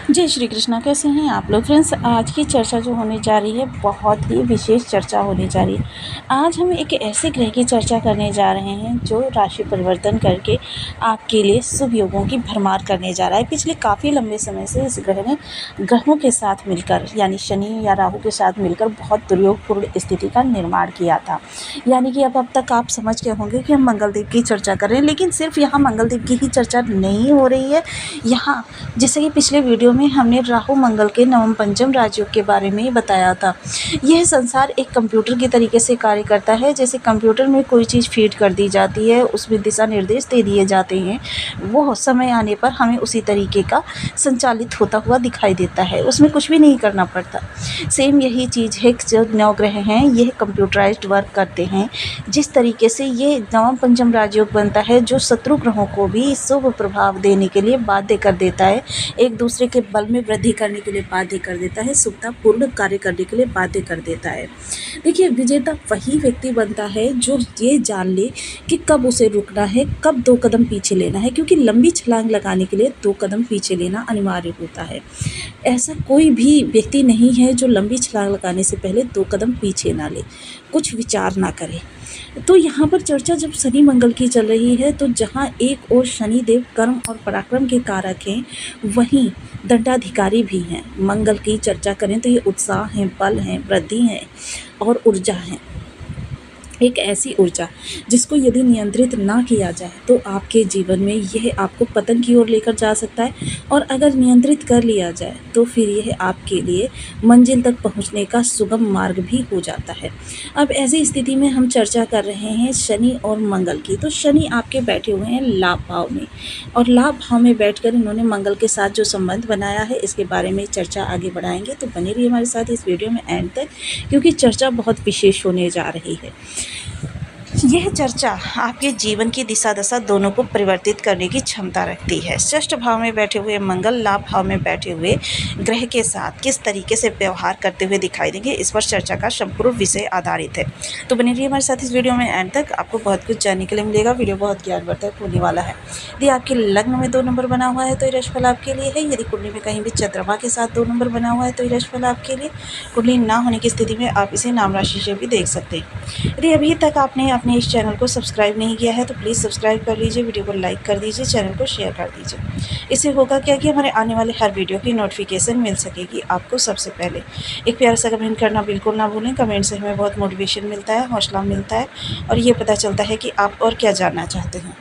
जय श्री कृष्णा। कैसे हैं आप लोग फ्रेंड्स। आज की चर्चा जो होने जा रही है बहुत ही विशेष चर्चा होने जा रही है। आज हम एक ऐसे ग्रह की चर्चा करने जा रहे हैं जो राशि परिवर्तन करके आपके लिए शुभ योगों की भरमार करने जा रहा है। पिछले काफ़ी लंबे समय से इस ग्रह ने ग्रहों के साथ मिलकर यानी शनि या राहु के साथ मिलकर बहुत दुर्योगपूर्ण स्थिति का निर्माण किया था। यानी कि अब तक आप समझ गए होंगे कि हम मंगलदेव की चर्चा कर रहे हैं, लेकिन सिर्फ यहाँ मंगलदेव की ही चर्चा नहीं हो रही है। यहाँ जैसे कि पिछले वीडियो में हमने राहु मंगल के नवम पंचम राजयोग के बारे में बताया था। यह संसार एक कंप्यूटर के तरीके से कार्य करता है। जैसे कंप्यूटर में कोई चीज़ फीड कर दी जाती है, उसमें दिशा निर्देश दे दिए जाते हैं, वो समय आने पर हमें उसी तरीके का संचालित होता हुआ दिखाई देता है, उसमें कुछ भी नहीं करना पड़ता। सेम यही चीज़ है, जो नवग्रह हैं यह कंप्यूटराइज्ड वर्क करते हैं। जिस तरीके से ये नवम पंचम राजयोग बनता है जो शत्रु ग्रहों को भी शुभ प्रभाव देने के लिए बाध्य कर देता है, एक दूसरे के बल में वृद्धि करने के लिए बाध्य कर देता है, शुभतापूर्ण कार्य करने के लिए बाध्य कर देता है। देखिए, विजेता वही व्यक्ति बनता है जो ये जान ले कि कब उसे रुकना है, कब 2 कदम पीछे लेना है, क्योंकि लंबी छलांग लगाने के लिए 2 कदम पीछे लेना अनिवार्य होता है। ऐसा कोई भी व्यक्ति नहीं है जो लंबी छलांग लगाने से पहले 2 कदम पीछे ना ले, कुछ विचार ना करे। तो यहाँ पर चर्चा जब शनि मंगल की चल रही है, तो जहाँ एक ओर शनि देव कर्म और पराक्रम के कारक हैं, वहीं दंडाधिकारी भी हैं। मंगल की चर्चा करें तो ये उत्साह है, बल है, वृद्धि है और ऊर्जा है। एक ऐसी ऊर्जा जिसको यदि नियंत्रित ना किया जाए तो आपके जीवन में यह आपको पतन की ओर लेकर जा सकता है, और अगर नियंत्रित कर लिया जाए तो फिर यह आपके लिए मंजिल तक पहुंचने का सुगम मार्ग भी हो जाता है। अब ऐसी स्थिति में हम चर्चा कर रहे हैं शनि और मंगल की। तो शनि आपके बैठे हुए हैं लाभ भाव में, और लाभ भाव में बैठकर इन्होंने मंगल के साथ जो संबंध बनाया है, इसके बारे में चर्चा आगे बढ़ाएंगे। तो बने रहिए हमारे साथ इस वीडियो में एंड तक, क्योंकि चर्चा बहुत विशेष होने जा रही है। यह चर्चा आपके जीवन की दिशा दशा दोनों को परिवर्तित करने की क्षमता रखती है। षष्ठ भाव में बैठे हुए मंगल लाभ भाव में बैठे हुए ग्रह के साथ किस तरीके से व्यवहार करते हुए दिखाई देंगे, इस पर चर्चा का संपूर्ण विषय आधारित है। तो बने रहिए हमारे साथ इस वीडियो में एंड तक, आपको बहुत कुछ जानने के लिए मिलेगा। वीडियो बहुत ज्ञानवर्धक होने वाला है। यदि आपके लग्न में 2 नंबर बना हुआ है तो ये राशिफल आपके लिए है। यदि कुंडली में कहीं भी चंद्रमा के साथ 2 नंबर बना हुआ है तो ये राशिफल आपके लिए। कुंडली ना होने की स्थिति में आप इसे नाम राशि से भी देख सकते हैं। यदि अभी तक आपने अपने इस चैनल को सब्सक्राइब नहीं किया है तो प्लीज़ सब्सक्राइब कर लीजिए, वीडियो को लाइक कर दीजिए, चैनल को शेयर कर दीजिए। इससे होगा क्या कि हमारे आने वाले हर वीडियो की नोटिफिकेशन मिल सकेगी आपको सबसे पहले। एक प्यारा सा कमेंट करना बिल्कुल ना भूलें। कमेंट से हमें बहुत मोटिवेशन मिलता है, हौसला मिलता है, और ये पता चलता है कि आप और क्या जानना चाहते हैं।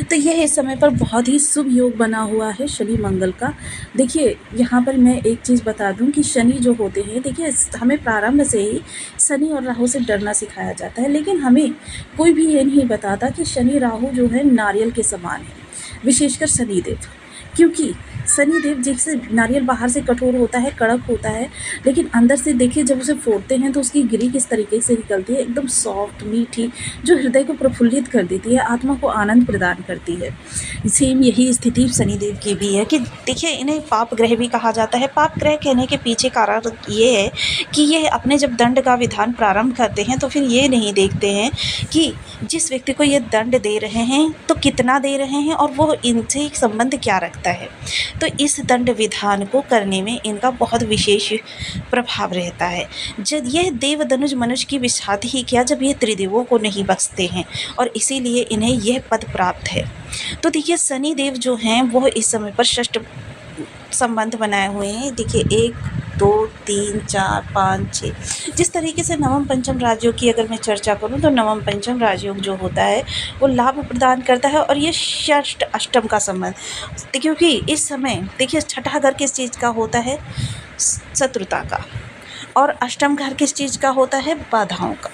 तो यह इस समय पर बहुत ही शुभ योग बना हुआ है शनि मंगल का। देखिए, यहाँ पर मैं एक चीज़ बता दूं कि शनि जो होते हैं, देखिए हमें प्रारंभ से ही शनि और राहु से डरना सिखाया जाता है, लेकिन हमें कोई भी ये नहीं बताता कि शनि राहु जो है नारियल के समान है, विशेषकर शनिदेव। क्योंकि शनिदेव जैसे नारियल बाहर से कठोर होता है, कड़क होता है, लेकिन अंदर से देखिए जब उसे फोड़ते हैं तो उसकी गिरी किस तरीके से निकलती है, एकदम सॉफ्ट मीठी, जो हृदय को प्रफुल्लित कर देती है, आत्मा को आनंद प्रदान करती है। सेम यही स्थिति शनिदेव की भी है कि देखिए इन्हें पाप ग्रह भी कहा जाता है। पाप ग्रह कहने के पीछे कारण ये है कि ये अपने जब दंड का विधान प्रारंभ करते हैं तो फिर ये नहीं देखते हैं कि जिस व्यक्ति को ये दंड दे रहे हैं तो कितना दे रहे हैं और वो इनसे एक संबंध क्या रखता है। तो इस दंड विधान को करने में इनका बहुत विशेष प्रभाव रहता है। जब यह देव धनुष मनुष्य की विषाद ही किया जब ये त्रिदेवों को नहीं बख्शते हैं, और इसीलिए इन्हें यह पद प्राप्त है। तो देखिए शनि देव जो हैं वो इस समय पर षष्ठ संबंध बनाए हुए हैं। देखिए 1 2 3 4 5 6, जिस तरीके से नवम पंचम राजयोग की अगर मैं चर्चा करूं तो नवम पंचम राजयोग जो होता है वो लाभ प्रदान करता है, और ये षष्ठ अष्टम का संबंध, क्योंकि इस समय देखिए छठा घर किस चीज़ का होता है, शत्रुता का, और अष्टम घर किस चीज़ का होता है, बाधाओं का।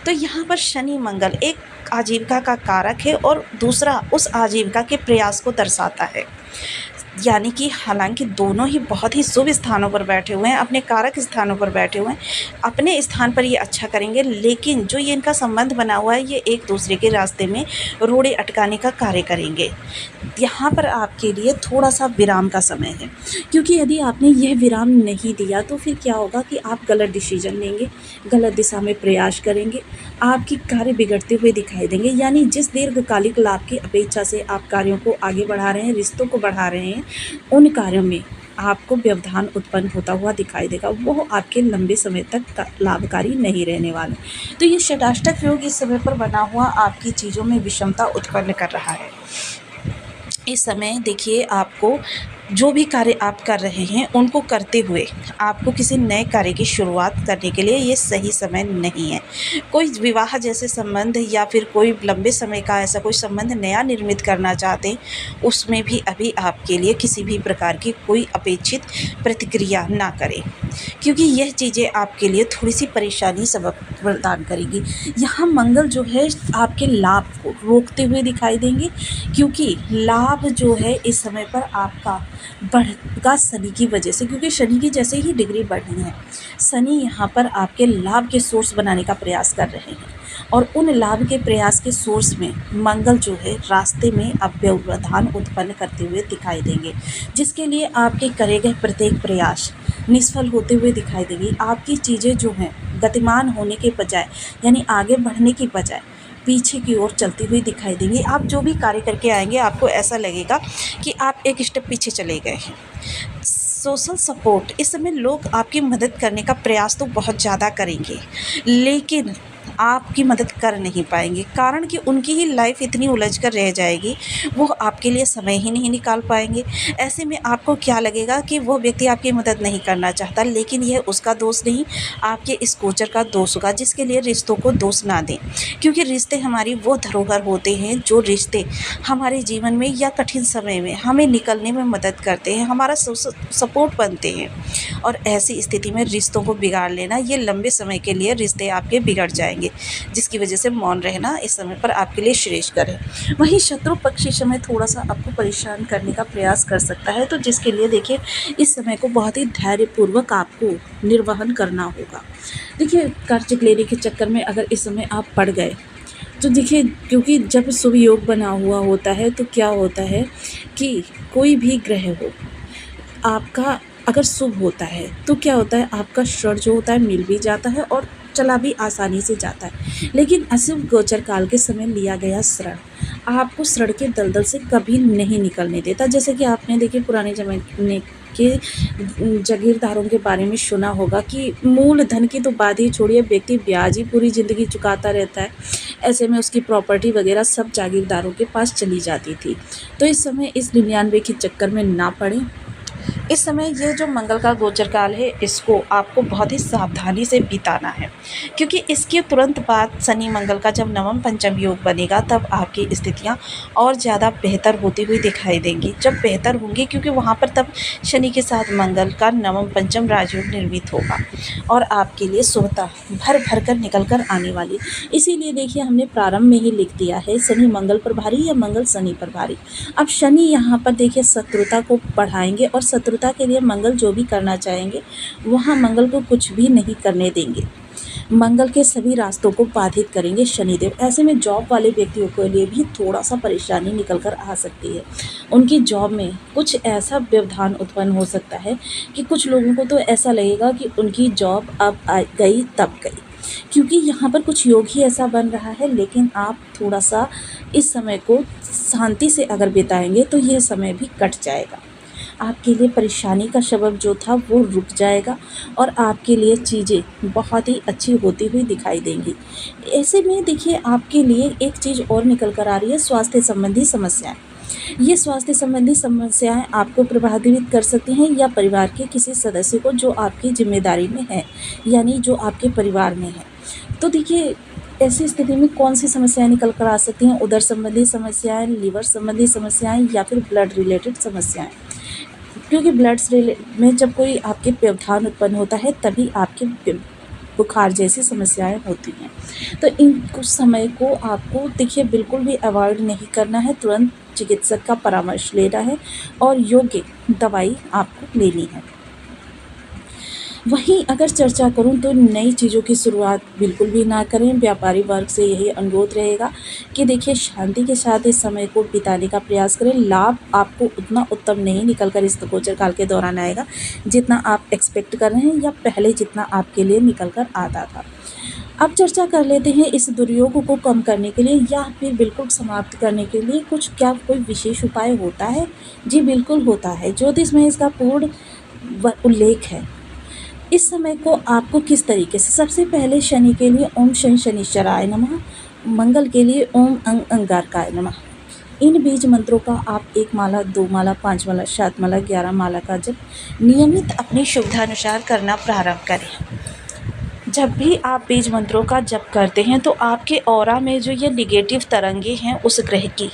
तो यहाँ पर शनि मंगल एक आजीविका का कारक है और दूसरा उस आजीविका के प्रयास को दर्शाता है। यानी कि हालांकि दोनों ही बहुत ही शुभ स्थानों पर बैठे हुए हैं, अपने कारक स्थानों पर बैठे हुए हैं, अपने स्थान पर ये अच्छा करेंगे, लेकिन जो ये इनका संबंध बना हुआ है ये एक दूसरे के रास्ते में रोड़े अटकाने का कार्य करेंगे। यहाँ पर आपके लिए थोड़ा सा विराम का समय है, क्योंकि यदि आपने यह विराम नहीं दिया तो फिर क्या होगा कि आप गलत डिसीजन लेंगे, गलत दिशा में प्रयास करेंगे, आपकी कार्य बिगड़ते हुए दिखाई देंगे। यानी जिस दीर्घकालिक लाभ की अपेक्षा से आप कार्यों को आगे बढ़ा रहे हैं, रिश्तों को बढ़ा रहे हैं, उन कार्यों में आपको व्यवधान उत्पन्न होता हुआ दिखाई देगा, वो आपके लंबे समय तक लाभकारी नहीं रहने वाले। तो ये षडाष्टक योग इस समय पर बना हुआ आपकी चीज़ों में विषमता उत्पन्न कर रहा है। इस समय देखिए, आपको जो भी कार्य आप कर रहे हैं उनको करते हुए आपको किसी नए कार्य की शुरुआत करने के लिए ये सही समय नहीं है। कोई विवाह जैसे संबंध या फिर कोई लंबे समय का ऐसा कोई संबंध नया निर्मित करना चाहते हैं, उसमें भी अभी आपके लिए किसी भी प्रकार की कोई अपेक्षित प्रतिक्रिया ना करें, क्योंकि यह चीज़ें आपके लिए थोड़ी सी परेशानी सबक प्रदान करेगी। यहाँ मंगल जो है आपके लाभ को रोकते हुए दिखाई देंगे, क्योंकि लाभ जो है इस समय पर आपका बढ़ेगा शनि की वजह से, क्योंकि शनि की जैसे ही डिग्री बढ़ी है, शनि यहाँ पर आपके लाभ के सोर्स बनाने का प्रयास कर रहे हैं, और उन लाभ के प्रयास के सोर्स में मंगल जो है रास्ते में अब व्यवधान उत्पन्न करते हुए दिखाई देंगे, जिसके लिए आपके करे गए प्रत्येक प्रयास निष्फल होते हुए दिखाई देंगी। आपकी चीज़ें जो हैं गतिमान होने के बजाय, यानी आगे बढ़ने की बजाय पीछे की ओर चलती हुई दिखाई देंगी। आप जो भी कार्य करके आएंगे आपको ऐसा लगेगा कि आप एक स्टेप पीछे चले गए हैं। सोशल सपोर्ट, इस समय लोग आपकी मदद करने का प्रयास तो बहुत ज़्यादा करेंगे, लेकिन आपकी मदद कर नहीं पाएंगे, कारण कि उनकी ही लाइफ इतनी उलझ कर रह जाएगी, वो आपके लिए समय ही नहीं निकाल पाएंगे। ऐसे में आपको क्या लगेगा कि वो व्यक्ति आपकी मदद नहीं करना चाहता, लेकिन यह उसका दोष नहीं, आपके इस गोचर का दोष होगा, जिसके लिए रिश्तों को दोष ना दें, क्योंकि रिश्ते हमारी वो धरोहर होते हैं, जो रिश्ते हमारे जीवन में या कठिन समय में हमें निकलने में मदद करते हैं, हमारा सपोर्ट बनते हैं। और ऐसी स्थिति में रिश्तों को बिगाड़ लेना, ये लंबे समय के लिए रिश्ते आपके बिगड़ जाएंगे, जिसकी वजह से मौन रहना इस समय पर आपके लिए श्रेयस्कर है। वहीं शत्रु पक्ष इस समय थोड़ा सा आपको परेशान करने का प्रयास कर सकता है, तो जिसके लिए देखिए इस समय को बहुत ही धैर्यपूर्वक आपको निर्वहन करना होगा। देखिए, कर्ज लेने के चक्कर में अगर इस समय आप पड़ गए तो देखिए, क्योंकि जब शुभ योग बना हुआ होता है तो क्या होता है कि कोई भी ग्रह हो आपका अगर शुभ होता है तो क्या होता है, आपका ऋण जो होता है मिल भी जाता है और चला भी आसानी से जाता है। लेकिन अशुभ गोचर काल के समय लिया गया ऋण आपको ऋण के दलदल से कभी नहीं निकलने देता। जैसे कि आपने देखिए पुराने ज़माने के जागीरदारों के बारे में सुना होगा कि मूल धन की तो बात ही छोड़िए, व्यक्ति ब्याज ही पूरी ज़िंदगी चुकाता रहता है। ऐसे में उसकी प्रॉपर्टी वगैरह सब जागीरदारों के पास चली जाती थी। तो इस समय इस 99 के चक्कर में ना पड़ें। इस समय ये जो मंगल का गोचर काल है, इसको आपको बहुत ही सावधानी से बिताना है, क्योंकि इसके तुरंत बाद शनि मंगल का जब नवम पंचम योग बनेगा तब आपकी स्थितियां और ज़्यादा बेहतर होती हुई दिखाई देंगी। जब बेहतर होंगी, क्योंकि वहाँ पर तब शनि के साथ मंगल का नवम पंचम राजयोग निर्मित होगा और आपके लिए शुभता भर भर कर निकल कर आने वाली। इसीलिए देखिए, हमने प्रारंभ में ही लिख दिया है शनि मंगल पर भारी या मंगल शनि पर भारी। अब शनि यहाँ पर देखिए शत्रुता को बढ़ाएंगे, और शत्रुता के लिए मंगल जो भी करना चाहेंगे वहाँ मंगल को कुछ भी नहीं करने देंगे। मंगल के सभी रास्तों को बाधित करेंगे शनिदेव। ऐसे में जॉब वाले व्यक्तियों के लिए भी थोड़ा सा परेशानी निकल कर आ सकती है। उनकी जॉब में कुछ ऐसा व्यवधान उत्पन्न हो सकता है कि कुछ लोगों को तो ऐसा लगेगा कि उनकी जॉब अब गई तब गई, क्योंकि यहाँ पर कुछ योग ही ऐसा बन रहा है। लेकिन आप थोड़ा सा इस समय को शांति से अगर बिताएंगे तो यह समय भी कट जाएगा। आपके लिए परेशानी का सबब जो था वो रुक जाएगा और आपके लिए चीज़ें बहुत ही अच्छी होती हुई दिखाई देंगी। ऐसे में देखिए, आपके लिए एक चीज़ और निकल कर आ रही है, स्वास्थ्य संबंधी समस्याएं। ये स्वास्थ्य संबंधी समस्याएं आपको प्रभावित कर सकती हैं, या परिवार के किसी सदस्य को जो आपकी जिम्मेदारी में है, यानी जो आपके परिवार में है। तो देखिए, ऐसी स्थिति में कौन सी समस्याएं निकल कर आ सकती हैं? उदर संबंधी समस्याएं, लीवर संबंधी समस्याएं, या फिर ब्लड रिलेटेड समस्याएं। क्योंकि ब्लड में जब कोई आपके व्यवधान उत्पन्न होता है तभी आपके बुखार जैसी समस्याएं होती हैं। तो इन कुछ समय को आपको देखिए बिल्कुल भी अवॉइड नहीं करना है, तुरंत चिकित्सक का परामर्श लेना है और योग्य दवाई आपको लेनी है। वहीं अगर चर्चा करूं तो नई चीज़ों की शुरुआत बिल्कुल भी ना करें। व्यापारी वर्ग से यही अनुरोध रहेगा कि देखिए शांति के साथ इस समय को बिताने का प्रयास करें। लाभ आपको उतना उत्तम नहीं निकल कर इस गोचर काल के दौरान आएगा जितना आप एक्सपेक्ट कर रहे हैं या पहले जितना आपके लिए निकल कर आता था। अब चर्चा कर लेते हैं इस दुर्योग को कम करने के लिए या फिर बिल्कुल समाप्त करने के लिए कुछ क्या कोई विशेष उपाय होता है? जी बिल्कुल होता है। ज्योतिष में इसका पूर्ण उल्लेख है। इस समय को आपको किस तरीके से, सबसे पहले शनि के लिए ओम शनिश्चराय नमः, मंगल के लिए ओम अंगारकाय नमः। इन बीज मंत्रों का आप 1 माला, 2 माला, 5 माला, 7 माला, 11 माला का जप नियमित अपनी सुविधानुसार करना प्रारंभ करें। जब भी आप बीज मंत्रों का जप करते हैं तो आपके ऑरा में जो ये नेगेटिव तरंगे हैं उस ग्रह की,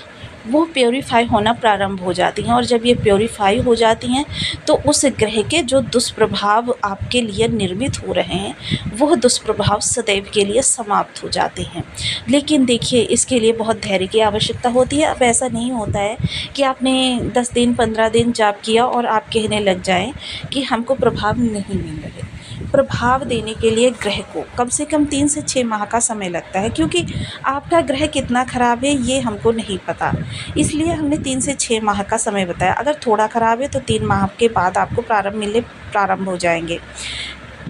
वो प्योरीफाई होना प्रारंभ हो जाती हैं, और जब ये प्योरीफाई हो जाती हैं तो उस ग्रह के जो दुष्प्रभाव आपके लिए निर्मित हो रहे हैं वह दुष्प्रभाव सदैव के लिए समाप्त हो जाते हैं। लेकिन देखिए, इसके लिए बहुत धैर्य की आवश्यकता होती है। अब ऐसा नहीं होता है कि आपने 10 दिन 15 दिन जाप किया और आप कहने लग जाएं कि हमको प्रभाव नहीं मिल रहे। प्रभाव देने के लिए ग्रह को कम से कम 3 से 6 माह का समय लगता है, क्योंकि आपका ग्रह कितना ख़राब है ये हमको नहीं पता, इसलिए हमने 3 से 6 माह का समय बताया। अगर थोड़ा ख़राब है तो 3 माह के बाद आपको मिलने प्रारंभ हो जाएंगे,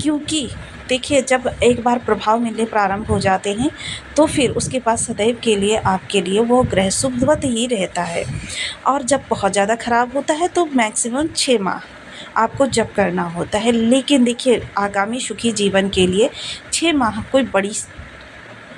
क्योंकि देखिए, जब एक बार प्रभाव मिलने प्रारंभ हो जाते हैं तो फिर उसके बाद सदैव के लिए आपके लिए वो ग्रह शुभवत ही रहता है। और जब बहुत ज़्यादा ख़राब होता है तो मैक्सिमम 6 माह आपको जप करना होता है। लेकिन देखिए, आगामी सुखी जीवन के लिए 6 माह कोई बड़ी,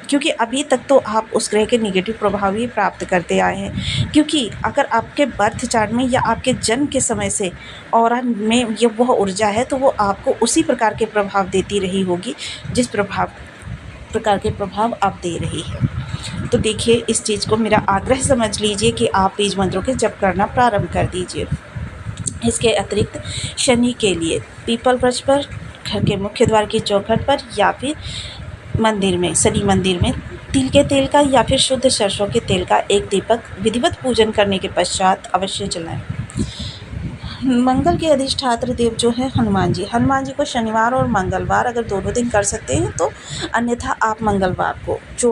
क्योंकि अभी तक तो आप उस ग्रह के नेगेटिव प्रभाव ही प्राप्त करते आए हैं। क्योंकि अगर आपके बर्थ चार्ट में या आपके जन्म के समय से ऑरा में ये वह ऊर्जा है तो वो आपको उसी प्रकार के प्रभाव देती रही होगी जिस प्रकार के प्रभाव आप दे रही है। तो देखिए, इस चीज़ को मेरा आग्रह समझ लीजिए कि आप बीज मंत्रों के जप करना प्रारंभ कर दीजिए। इसके अतिरिक्त शनि के लिए पीपल वृक्ष पर, घर के मुख्य द्वार की चौखट पर या फिर मंदिर में, शनि मंदिर में तिल के तेल का या फिर शुद्ध सरसों के तेल का एक दीपक विधिवत पूजन करने के पश्चात अवश्य जलाएं। मंगल के अधिष्ठात्र देव जो है हनुमान जी को शनिवार और मंगलवार अगर दोनों दिन कर सकते हैं तो, अन्यथा आप मंगलवार को जो